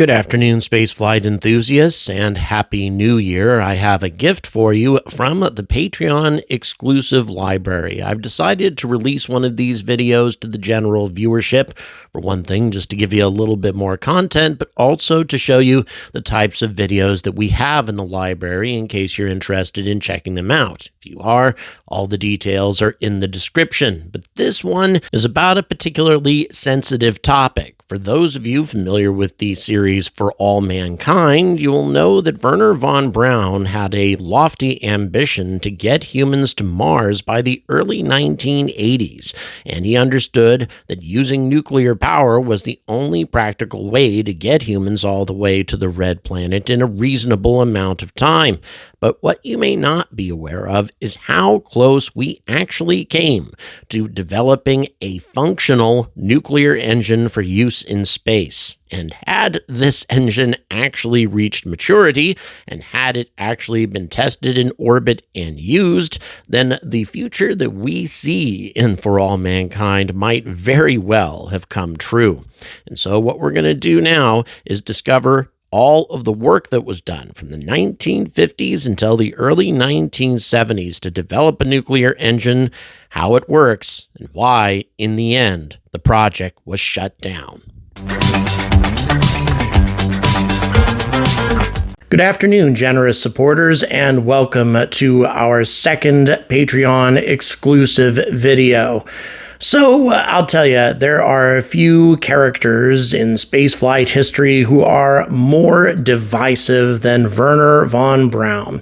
Good afternoon, spaceflight enthusiasts, and Happy New Year. I have a gift for you from the Patreon exclusive library. I've decided to release one of these videos to the general viewership. For one thing, just to give you a little bit more content, but also to show you the types of videos that we have in the library in case you're interested in checking them out. If you are, all the details are in the description. But this one is about a particularly sensitive topic. For those of you familiar with the series For All Mankind, you will know that Wehrner Von Braun had a lofty ambition to get humans to Mars by the early 1980s, and he understood that using nuclear power was the only practical way to get humans all the way to the Red Planet in a reasonable amount of time. But what you may not be aware of is how close we actually came to developing a functional nuclear engine for use in space. And had this engine actually reached maturity, and had it actually been tested in orbit and used, then the future that we see in For All Mankind might very well have come true. And so what we're going to do now is discover all of the work that was done from the 1950s until the early 1970s to develop a nuclear engine, how it works, and why, in the end, the project was shut down. Good afternoon, generous supporters, and welcome to our second Patreon exclusive video. So, I'll tell you, there are a few characters in spaceflight history who are more divisive than Wehrner Von Braun.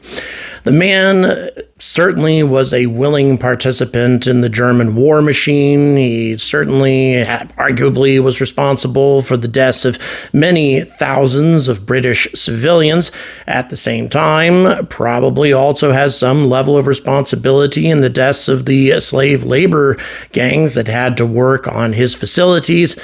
The man certainly was a willing participant in the German war machine. He certainly arguably was responsible for the deaths of many thousands of British civilians. At the same time, probably also has some level of responsibility in the deaths of the slave labor gangs that had to work on his facilities.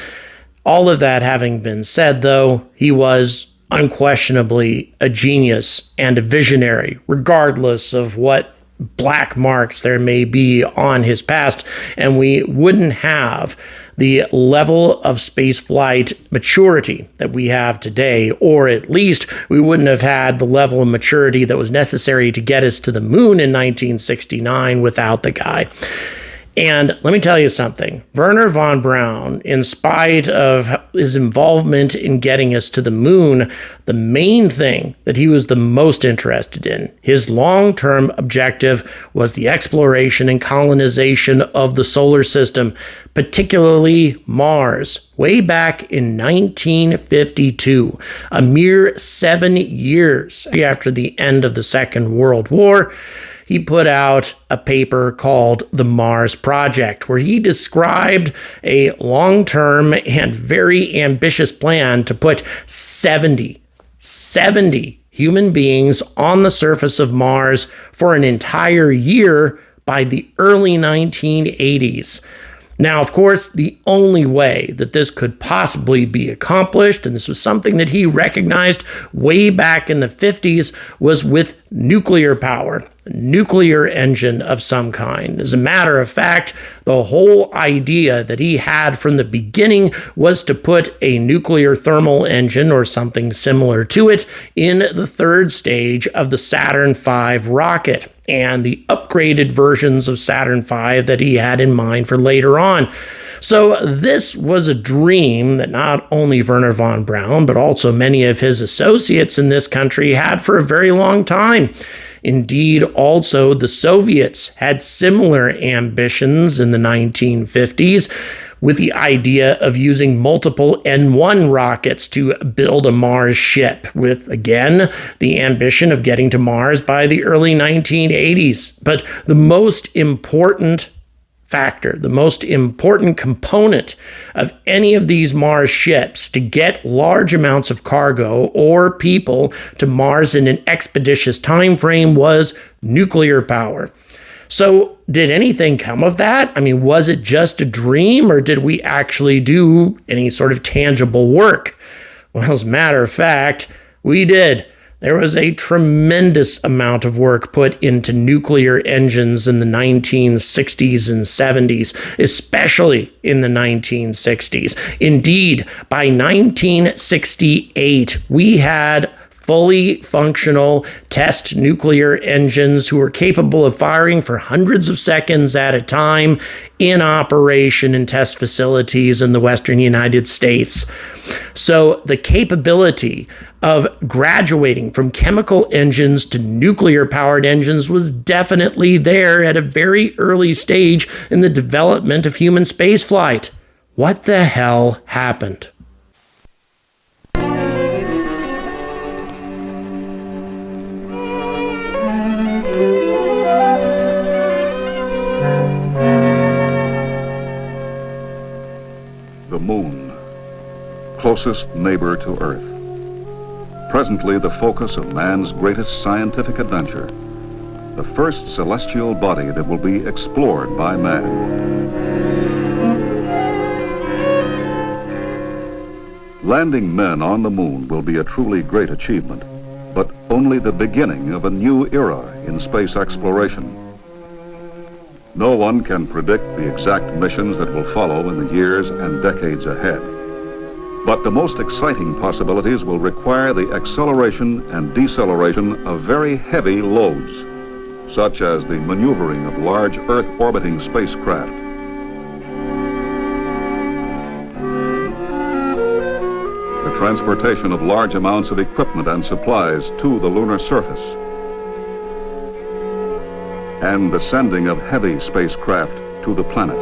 All of that having been said, though, he was unquestionably a genius and a visionary, regardless of what black marks there may be on his past, and we wouldn't have the level of spaceflight maturity that we have today, or at least we wouldn't have had the level of maturity that was necessary to get us to the moon in 1969 without the guy. And let me tell you something, Wehrner Von Braun, in spite of his involvement in getting us to the moon, the main thing that he was the most interested in, his long-term objective, was the exploration and colonization of the solar system, particularly Mars, way back in 1952, a mere 7 years after the end of the Second World War. He put out a paper called The Mars Project, where he described a long-term and very ambitious plan to put 70 human beings on the surface of Mars for an entire year by the early 1980s. Now, of course, the only way that this could possibly be accomplished, and this was something that he recognized way back in the 50s, was with nuclear power, a nuclear engine of some kind. As a matter of fact, the whole idea that he had from the beginning was to put a nuclear thermal engine or something similar to it in the third stage of the Saturn V rocket, and the upgraded versions of Saturn V that he had in mind for later on. So this was a dream that not only Wehrner Von Braun, but also many of his associates in this country had for a very long time. Indeed, also the Soviets had similar ambitions in the 1950s, with the idea of using multiple N-1 rockets to build a Mars ship, with, again, the ambition of getting to Mars by the early 1980s. But the most important factor, the most important component of any of these Mars ships to get large amounts of cargo or people to Mars in an expeditious time frame was nuclear power. So did anything come of that? I mean, was it just a dream, or did we actually do any sort of tangible work? Well, as a matter of fact, we did. There was a tremendous amount of work put into nuclear engines in the 1960s and 70s, especially in the 1960s. Indeed, by 1968, we had fully functional test nuclear engines who were capable of firing for hundreds of seconds at a time in operation in test facilities in the western United States. So the capability of graduating from chemical engines to nuclear-powered engines was definitely there at a very early stage in the development of human spaceflight. What the hell happened? The moon, closest neighbor to Earth. Presently the focus of man's greatest scientific adventure, the first celestial body that will be explored by man. Landing men on the moon will be a truly great achievement, but only the beginning of a new era in space exploration. No one can predict the exact missions that will follow in the years and decades ahead. But the most exciting possibilities will require the acceleration and deceleration of very heavy loads, such as the maneuvering of large Earth-orbiting spacecraft. The transportation of large amounts of equipment and supplies to the lunar surface, and the sending of heavy spacecraft to the planets.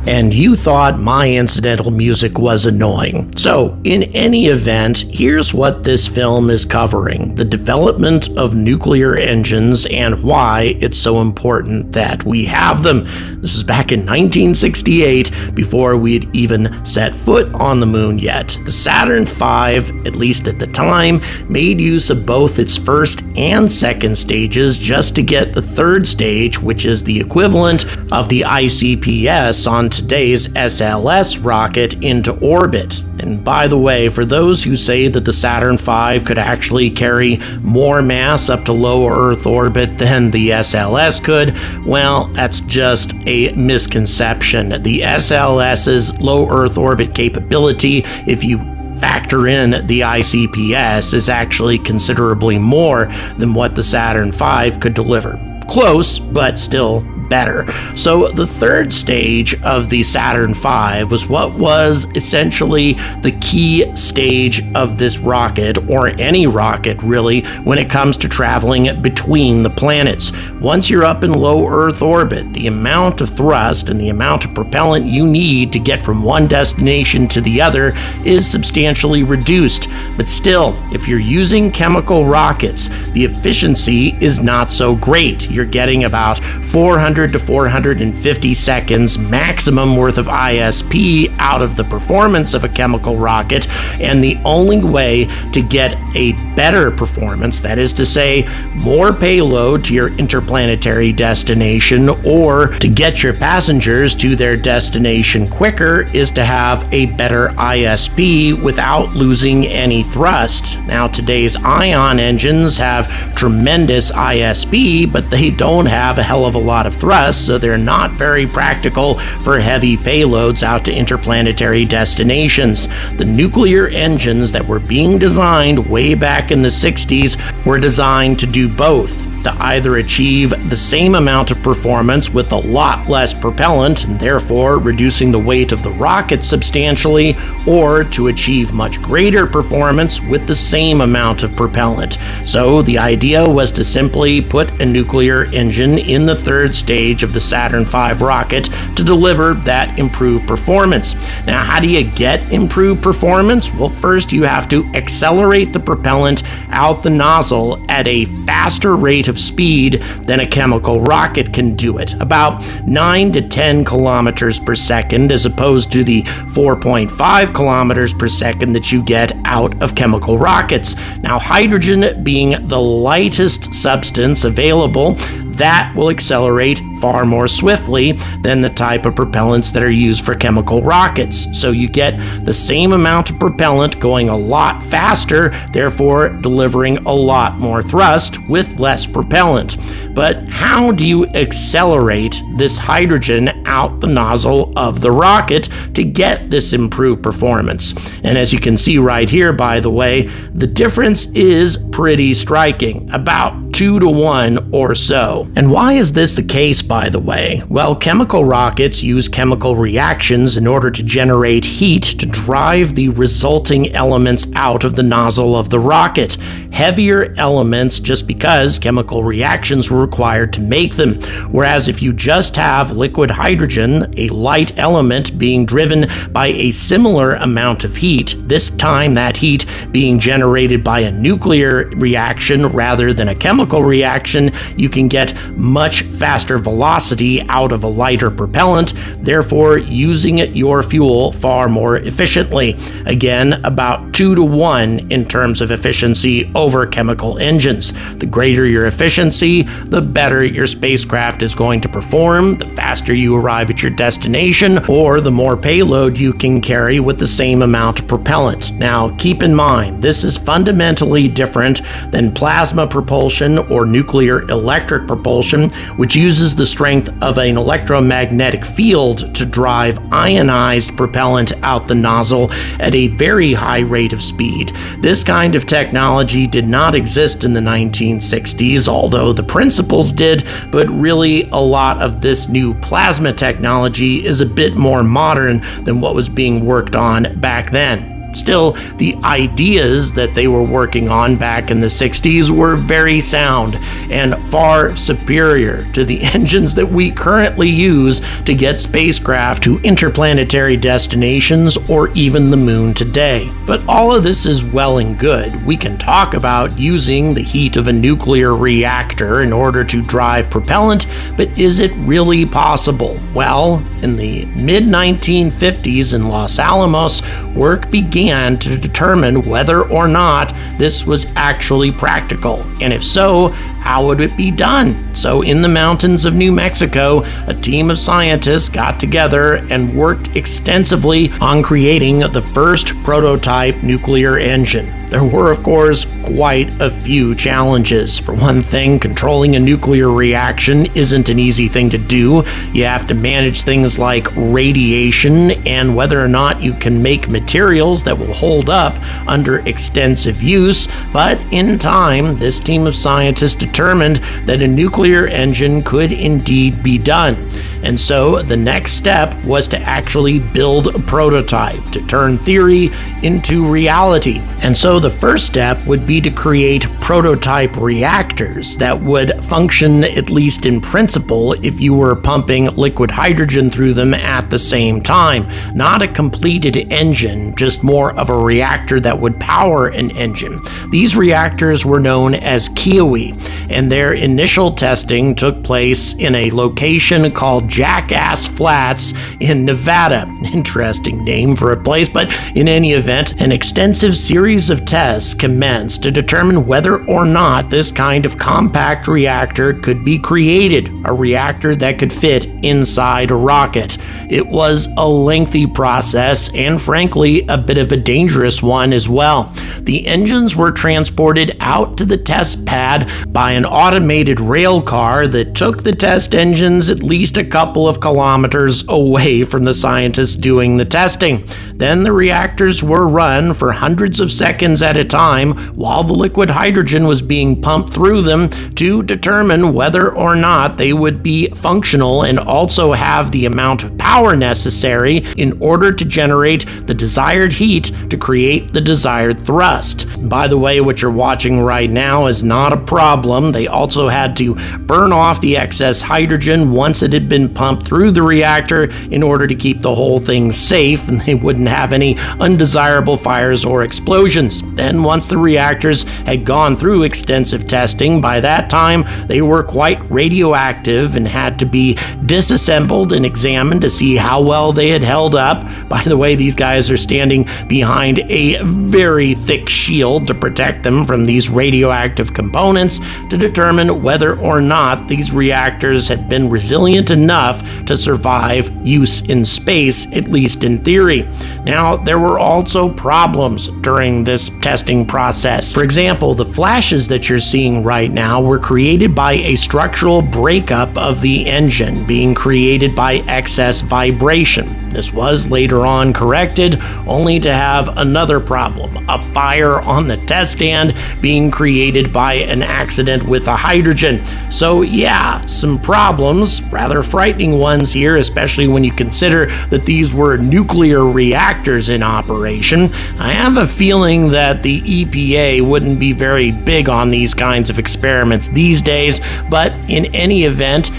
And you thought my incidental music was annoying. So, in any event, here's what this film is covering: the development of nuclear engines and why it's so important that we have them. This was back in 1968, before we'd even set foot on the moon yet. The Saturn V, at least at the time, made use of both its first and second stages just to get the third stage, which is the equivalent of the ICPS on today's SLS rocket, into orbit. And by the way, for those who say that the Saturn V could actually carry more mass up to low Earth orbit than the SLS could, well, that's just a misconception. The SLS's low Earth orbit capability, if you factor in the ICPS, is actually considerably more than what the Saturn V could deliver. Close, but still better. So the third stage of the Saturn V was what was essentially the key stage of this rocket, or any rocket really, when it comes to traveling between the planets. Once you're up in low Earth orbit, the amount of thrust and the amount of propellant you need to get from one destination to the other is substantially reduced. But still, if you're using chemical rockets, the efficiency is not so great. You're getting about 400 to 450 seconds maximum worth of ISP out of the performance of a chemical rocket, and the only way to get a better performance, that is to say, more payload to your interplanetary destination, or to get your passengers to their destination quicker, is to have a better ISP without losing any thrust. Now, today's ion engines have tremendous ISP, but they don't have a hell of a lot of thrust, so they're not very practical for heavy payloads out to interplanetary destinations. The nuclear engines that were being designed way back in the 60s were designed to do both, to either achieve the same amount of performance with a lot less propellant, and therefore reducing the weight of the rocket substantially, or to achieve much greater performance with the same amount of propellant. So the idea was to simply put a nuclear engine in the third stage of the Saturn V rocket to deliver that improved performance. Now, how do you get improved performance? Well, first you have to accelerate the propellant out the nozzle at a faster rate rate of speed than a chemical rocket can do it, about 9 to 10 kilometers per second, as opposed to the 4.5 kilometers per second that you get out of chemical rockets. Now, hydrogen being the lightest substance available, that will accelerate far more swiftly than the type of propellants that are used for chemical rockets. So you get the same amount of propellant going a lot faster, therefore delivering a lot more thrust with less propellant. But how do you accelerate this hydrogen out the nozzle of the rocket to get this improved performance? And as you can see right here, by the way, the difference is pretty striking, about 2 to 1 or so. And why is this the case, by the way? Well, chemical rockets use chemical reactions in order to generate heat to drive the resulting elements out of the nozzle of the rocket. Heavier elements just because chemical reactions were required to make them. Whereas if you just have liquid hydrogen, a light element being driven by a similar amount of heat, this time that heat being generated by a nuclear reaction rather than a chemical reaction, you can get much faster velocity out of a lighter propellant, therefore using your fuel far more efficiently. Again, about 2 to 1 in terms of efficiency over chemical engines. The greater your efficiency, the better your spacecraft is going to perform, the faster you arrive at your destination, or the more payload you can carry with the same amount of propellant. Now, keep in mind, this is fundamentally different than plasma propulsion or nuclear electric propulsion, which uses the strength of an electromagnetic field to drive ionized propellant out the nozzle at a very high rate of speed. This kind of technology did not exist in the 1960s, although the principles did, but really a lot of this new plasma technology is a bit more modern than what was being worked on back then. Still, the ideas that they were working on back in the 60s were very sound and far superior to the engines that we currently use to get spacecraft to interplanetary destinations or even the moon today. But all of this is well and good. We can talk about using the heat of a nuclear reactor in order to drive propellant, but is it really possible? Well, in the mid-1950s in Los Alamos, work began to determine whether or not this was actually practical, and if so, how would it be done? So in the mountains of New Mexico, a team of scientists got together and worked extensively on creating the first prototype nuclear engine. There were, of course, quite a few challenges. For one thing, controlling a nuclear reaction isn't an easy thing to do. You have to manage things like radiation and whether or not you can make materials that will hold up under extensive use. But in time, this team of scientists determined that a nuclear engine could indeed be done. And so the next step was to actually build a prototype, to turn theory into reality. And so the first step would be to create prototype reactors that would function, at least in principle, if you were pumping liquid hydrogen through them at the same time. Not a completed engine, just more of a reactor that would power an engine. These reactors were known as Kiwi, and their initial testing took place in a location called Jackass Flats in Nevada. Interesting name for a place, but in any event, an extensive series of tests commenced to determine whether or not this kind of compact reactor could be created, a reactor that could fit inside a rocket. It was a lengthy process and frankly a bit of a dangerous one as well. The engines were transported out to the test pad by an automated rail car that took the test engines at least a couple of kilometers away from the scientists doing the testing. Then the reactors were run for hundreds of seconds at a time while the liquid hydrogen was being pumped through them to determine whether or not they would be functional and also have the amount of power necessary in order to generate the desired heat to create the desired thrust. By the way, what you're watching right now is not a problem. They also had to burn off the excess hydrogen once it had been pumped through the reactor in order to keep the whole thing safe and they wouldn't didn't have any undesirable fires or explosions. Then once the reactors had gone through extensive testing, by that time they were quite radioactive and had to be disassembled and examined to see how well they had held up. By the way, these guys are standing behind a very thick shield to protect them from these radioactive components to determine whether or not these reactors had been resilient enough to survive use in space, at least in theory. Now, there were also problems during this testing process. For example, the flashes that you're seeing right now were created by a structural breakup of the engine being created by excess vibration. This was later on corrected, only to have another problem, a fire on the test stand being created by an accident with a hydrogen. So yeah, some problems, rather frightening ones here, especially when you consider that these were nuclear reactors in operation. I have a feeling that the EPA wouldn't be very big on these kinds of experiments these days, but in any event,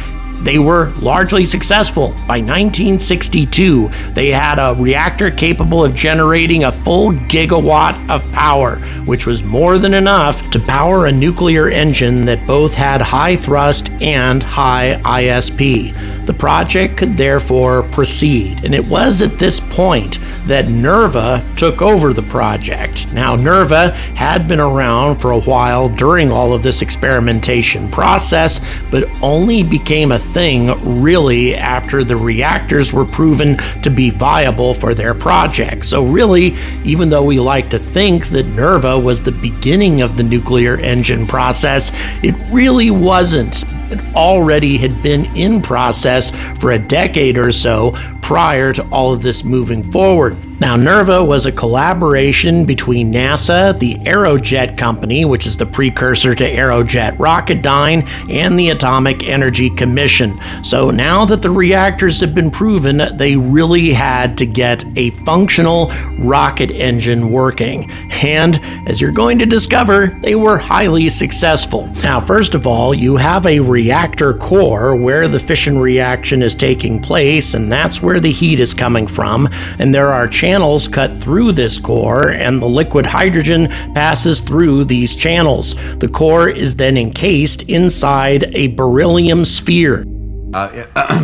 they were largely successful. By 1962, they had a reactor capable of generating a full gigawatt of power, which was more than enough to power a nuclear engine that both had high thrust and high ISP. The project could therefore proceed, and it was at this point that NERVA took over the project. Now, NERVA had been around for a while during all of this experimentation process, but only became a thing really after the reactors were proven to be viable for their project. So really, even though we like to think that NERVA was the beginning of the nuclear engine process, it really wasn't. It already had been in process for a decade or so prior to all of this moving forward. Now, NERVA was a collaboration between NASA, the Aerojet Company, which is the precursor to Aerojet Rocketdyne, and the Atomic Energy Commission. So now that the reactors have been proven, they really had to get a functional rocket engine working. And as you're going to discover, they were highly successful. Now, first of all, you have a reactor core where the fission reaction is taking place, and that's where the heat is coming from. And there are channels cut through this core, and the liquid hydrogen passes through these channels. The core is then encased inside a beryllium sphere.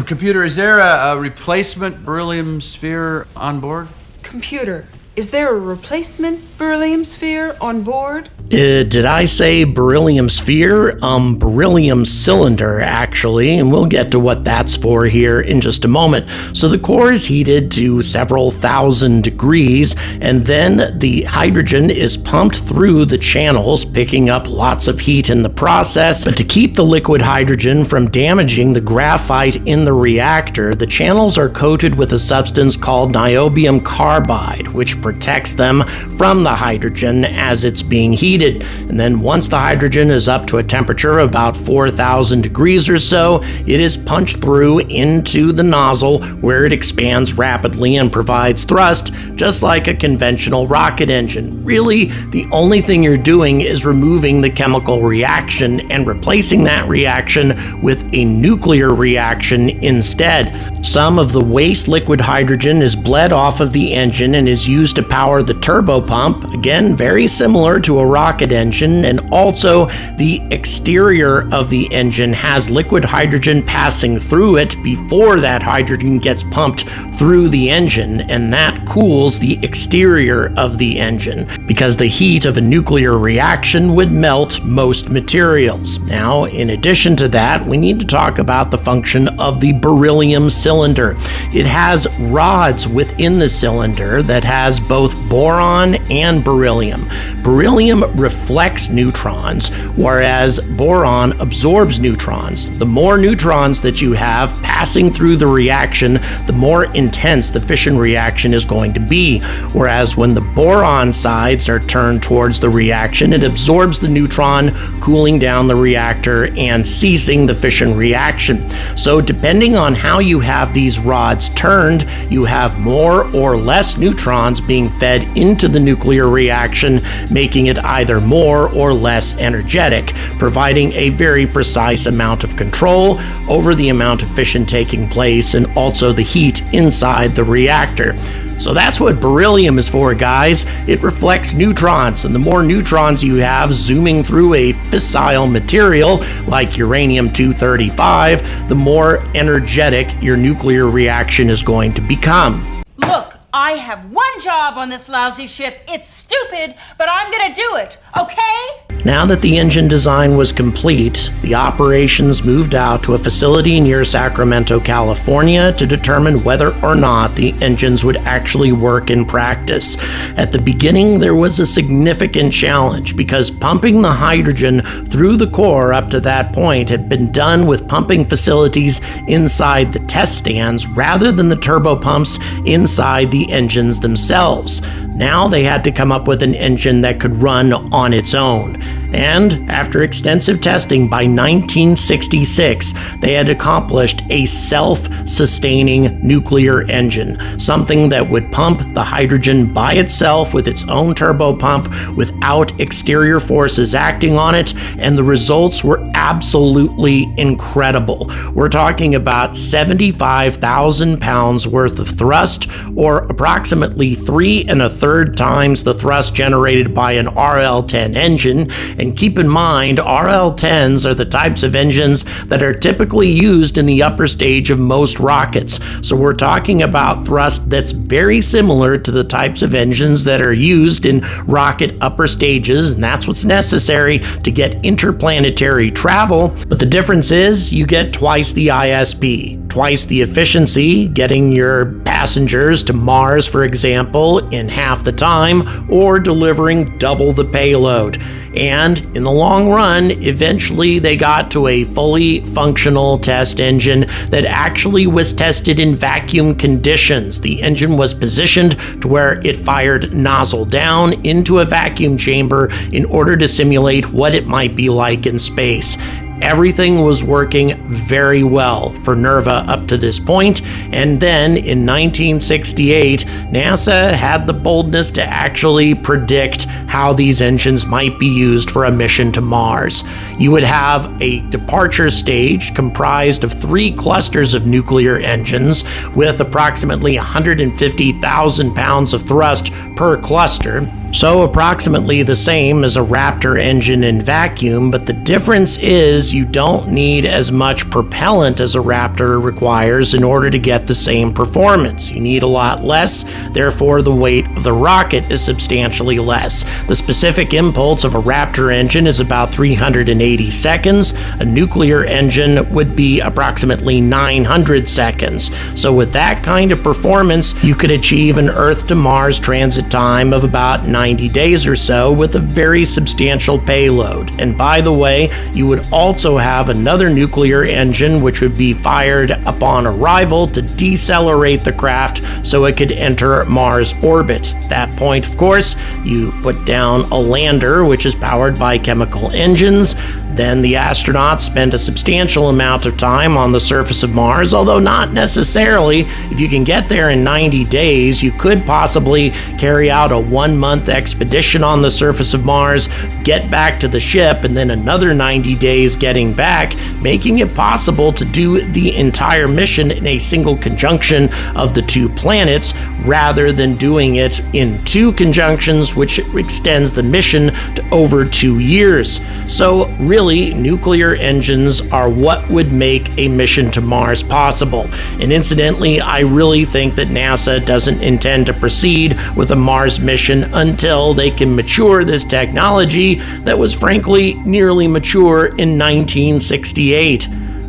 Computer, is there a replacement beryllium sphere on board? Computer, is there a replacement beryllium sphere on board? Did I say beryllium sphere? Beryllium cylinder, actually, and we'll get to what that's for here in just a moment. So the core is heated to several thousand degrees, and then the hydrogen is pumped through the channels, picking up lots of heat in the process. But to keep the liquid hydrogen from damaging the graphite in the reactor, the channels are coated with a substance called niobium carbide, which protects them from the hydrogen as it's being heated. And then once the hydrogen is up to a temperature of about 4,000 degrees or so, it is punched through into the nozzle where it expands rapidly and provides thrust, just like a conventional rocket engine. Really, the only thing you're doing is removing the chemical reaction and replacing that reaction with a nuclear reaction instead. Some of the waste liquid hydrogen is bled off of the engine and is used to power the turbopump, again, very similar to a rocket engine, and also the exterior of the engine has liquid hydrogen passing through it before that hydrogen gets pumped through the engine, and that cools the exterior of the engine because the heat of a nuclear reaction would melt most materials. Now, in addition to that, we need to talk about the function of the beryllium cylinder. It has rods within the cylinder that has both boron and beryllium. Beryllium reflects neutrons, whereas boron absorbs neutrons. The more neutrons that you have passing through the reaction, the more intense the fission reaction is going to be. Whereas when the boron sides are turned towards the reaction, it absorbs the neutron, cooling down the reactor and ceasing the fission reaction. So depending on how you have these rods turned, you have more or less neutrons being fed into the nuclear reaction, making it either more or less energetic, providing a very precise amount of control over the amount of fission taking place and also the heat inside the reactor. So that's what beryllium is for, guys. It reflects neutrons, and the more neutrons you have zooming through a fissile material like uranium-235, the more energetic your nuclear reaction is going to become. Look, I have one job on this lousy ship. It's stupid, but I'm gonna do it, okay? Now that the engine design was complete, the operations moved out to a facility near Sacramento, California to determine whether or not the engines would actually work in practice. At the beginning, there was a significant challenge because pumping the hydrogen through the core up to that point had been done with pumping facilities inside the test stands rather than the turbo pumps inside the engines themselves. Now they had to come up with an engine that could run on its own. And after extensive testing, by 1966, they had accomplished a self-sustaining nuclear engine, something that would pump the hydrogen by itself with its own turbo pump without exterior forces acting on it, and the results were absolutely incredible. We're talking about 75,000 pounds worth of thrust, or approximately 3 1/3 times the thrust generated by an RL-10 engine. And keep in mind, RL-10s are the types of engines that are typically used in the upper stage of most rockets. So we're talking about thrust that's very similar to the types of engines that are used in rocket upper stages, and that's what's necessary to get interplanetary travel. But the difference is you get twice the ISP, twice the efficiency, getting your passengers to Mars, for example, in half the time, or delivering double the payload. And in the long run, eventually they got to a fully functional test engine that actually was tested in vacuum conditions. The engine was positioned to where it fired nozzle down into a vacuum chamber in order to simulate what it might be like in space. Everything was working very well for NERVA up to this point, and then in 1968, NASA had the boldness to actually predict how these engines might be used for a mission to Mars. You would have a departure stage comprised of 3 clusters of nuclear engines with approximately 150,000 pounds of thrust per cluster. So approximately the same as a Raptor engine in vacuum, but the difference is you don't need as much propellant as a Raptor requires in order to get the same performance. You need a lot less, therefore the weight of the rocket is substantially less. The specific impulse of a Raptor engine is about 380 seconds. A nuclear engine would be approximately 900 seconds. So with that kind of performance, you could achieve an Earth to Mars transit time of about 90 days or so with a very substantial payload. And by the way, you would also have another nuclear engine which would be fired upon arrival to decelerate the craft so it could enter Mars orbit. At that point, of course, you put down a lander which is powered by chemical engines. Then the astronauts spend a substantial amount of time on the surface of Mars, although not necessarily. If you can get there in 90 days, you could possibly carry out a 1-month expedition on the surface of Mars, get back to the ship, and then another 90 days getting back, making it possible to do the entire mission in a single conjunction of the 2 planets, rather than doing it in 2 conjunctions, which extends the mission to over 2 years. So really, nuclear engines are what would make a mission to Mars possible. And incidentally, I really think that NASA doesn't intend to proceed with a Mars mission until they can mature this technology that was frankly nearly mature in 1968.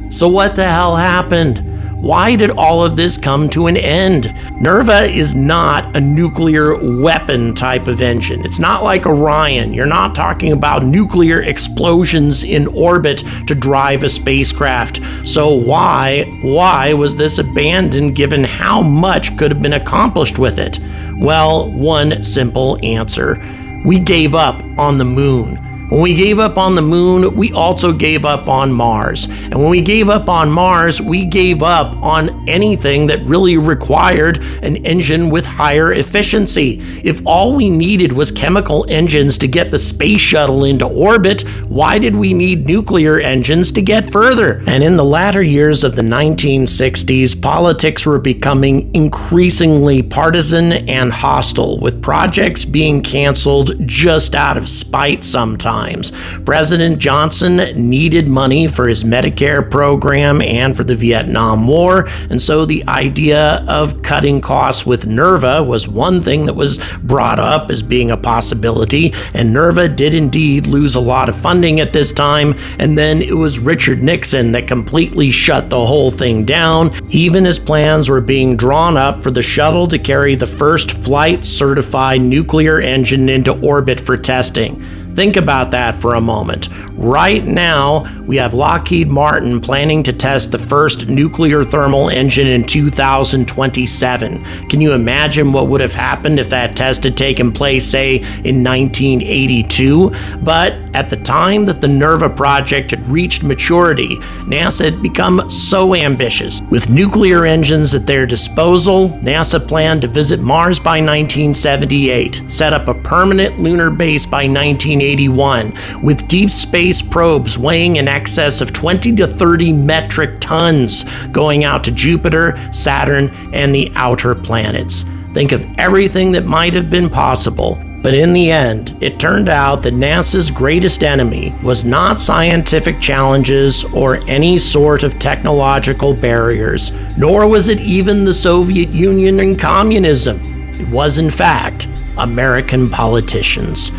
So what the hell happened? Why did all of this come to an end? NERVA is not a nuclear weapon type of engine. It's not like Orion. You're not talking about nuclear explosions in orbit to drive a spacecraft. So why was this abandoned given how much could have been accomplished with it? Well, one simple answer. We gave up on the moon. When we gave up on the moon, we also gave up on Mars. And when we gave up on Mars, we gave up on anything that really required an engine with higher efficiency. If all we needed was chemical engines to get the space shuttle into orbit, why did we need nuclear engines to get further? And in the latter years of the 1960s, politics were becoming increasingly partisan and hostile, with projects being canceled just out of spite sometimes. President Johnson needed money for his Medicare program and for the Vietnam War, and so the idea of cutting costs with NERVA was one thing that was brought up as being a possibility, and NERVA did indeed lose a lot of funding at this time, and then it was Richard Nixon that completely shut the whole thing down, even as plans were being drawn up for the shuttle to carry the first flight-certified nuclear engine into orbit for testing. Think about that for a moment. Right now, we have Lockheed Martin planning to test the first nuclear thermal engine in 2027. Can you imagine what would have happened if that test had taken place, say, in 1982? But at the time that the NERVA project had reached maturity, NASA had become so ambitious. With nuclear engines at their disposal, NASA planned to visit Mars by 1978, set up a permanent lunar base by 1981, with deep space probes weighing in excess of 20 to 30 metric tons going out to Jupiter, Saturn, and the outer planets. Think of everything that might have been possible. But in the end, it turned out that NASA's greatest enemy was not scientific challenges or any sort of technological barriers, nor was it even the Soviet Union and communism. It was, in fact, American politicians.